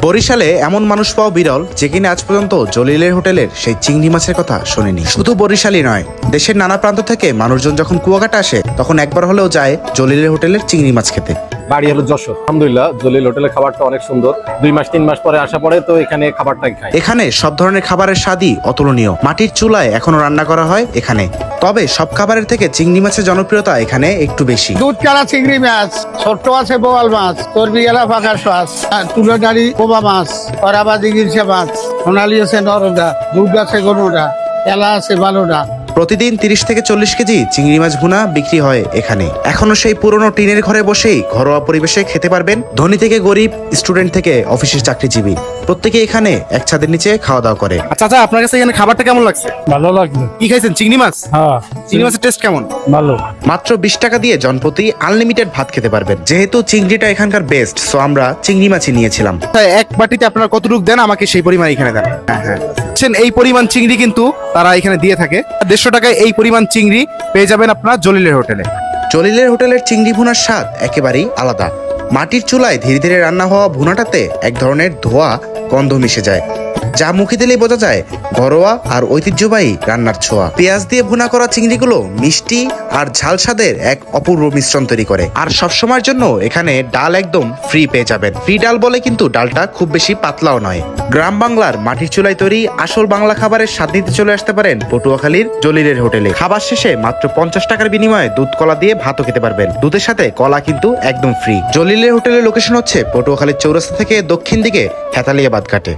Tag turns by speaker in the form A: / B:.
A: বরিশালে এমন মানুষ পাওয়া বিরল যে কিনা আজ পর্যন্ত জলিলের হোটেলের সেই চিংড়ি মাছের কথা শোনেনি। শুধু বরিশালই নয়, দেশের নানা প্রান্ত থেকে মানুষজন যখন কুয়াকাটা আসে তখন একবার হলেও যায় জলিলের হোটেলের চিংড়ি মাছ খেতে।
B: বাড়ি হলো যশোর। আলহামদুলিল্লাহ জলিল হোটেলের খাবারটা অনেক সুন্দর। 2 মাস 3 মাস পরে আসা পরে তো এখানে খাবারটাই খাই।
A: এখানে সব ধরনের খাবারের স্বাদই অতুলনীয়। মাটির চুলায় এখনো রান্না করা হয় এখানে। তবে সব খাবারের থেকে চিংড়ি মাছের জনপ্রিয়তা এখানে একটু বেশি।
C: দুধ কালা চিংড়ি মাছ, ছোট্ট আছে বোয়াল মাছ, চর্বি গেলা ফাঁকার মাছ, তুলোডারি কোবা মাছ, করাবাদি গিলসা মাছ, সোনালি আছে নরদা, দুধ আছে গরুডা, এলা আছে বালোডা।
A: প্রতিদিন 30 থেকে 40 কেজি চিংড়ি মাছ ভুনা বিক্রি হয় এখানে। এখনো সেই পুরনো টিনের ঘরে বসেই ঘরোয়া পরিবেশে খেতে পারবেন। ধনী থেকে গরিব, স্টুডেন্ট থেকে অফিসের চাকরিজীবী, প্রত্যেকে এখানে এক ছাদের নিচে খাওয়া দাওয়া করে।
D: আচ্ছা, আপনার কাছে এখানে খাবারটা কেমন লাগছে?
C: ভালো লাগছে।
D: কি খাইছেন? চিংড়ি মাছ?
C: হ্যাঁ।
D: চিংড়ি মাছের টেস্ট কেমন?
C: ভালো।
A: মাত্র 20 টাকা দিয়ে জনপ্রতি আনলিমিটেড ভাত খেতে পারবেন। যেহেতু চিংড়িটা এখানকার বেস্ট, সো আমরা চিংড়ি মাছই নিয়েছিলাম।
D: এক বাটিতে আপনারা কতটুকু দেন? আমাকে সেই পরিমাণ এখানে দেন। হ্যাঁ, এই পরিমাণ চিংড়ি কিন্তু তারা এখানে দিয়ে থাকে। 150 টাকায় এই পরিমাণ চিংড়ি পেয়ে যাবেন আপনারা জলিলের হোটেলে।
A: জলিলের হোটেলের চিংড়ি ভুনার স্বাদ একেবারেই আলাদা। মাটির চুলায় ধীরে ধীরে রান্না হওয়া ভুনাটাতে এক ধরনের ধোয়া গন্ধ মিশে যায়, যা মুখে দিলেই বোঝা যায় ঘরোয়া আর ঐতিহ্যবাহী রান্নার ছোঁয়া। পেঁয়াজ দিয়ে ভুনা করা চিংড়িগুলো মিষ্টি আর ঝাল স্বাদের এক অপূর্ব মিশ্রণ তৈরি করে। আর সবসময়ের জন্য এখানে ডাল একদম ফ্রি পেয়ে যাবেন। ফ্রি ডাল বলে কিন্তু ডালটা খুব বেশি পাতলাও নয়। গ্রাম বাংলার মাটির চুলায় তৈরি আসল বাংলা খাবারের স্বাদ নিতে চলে আসতে পারেন পটুয়াখালীর জলিলের হোটেলে। খাবার শেষে মাত্র 50 টাকার বিনিময়ে দুধ কলা দিয়ে ভাতও খেতে পারবেন। দুধের সাথে কলা কিন্তু একদম ফ্রি। জলিলের হোটেলের লোকেশন হচ্ছে পটুয়াখালীর চৌরাস্তা থেকে দক্ষিণ দিকে হেতালিয়াবাদ ঘাটে।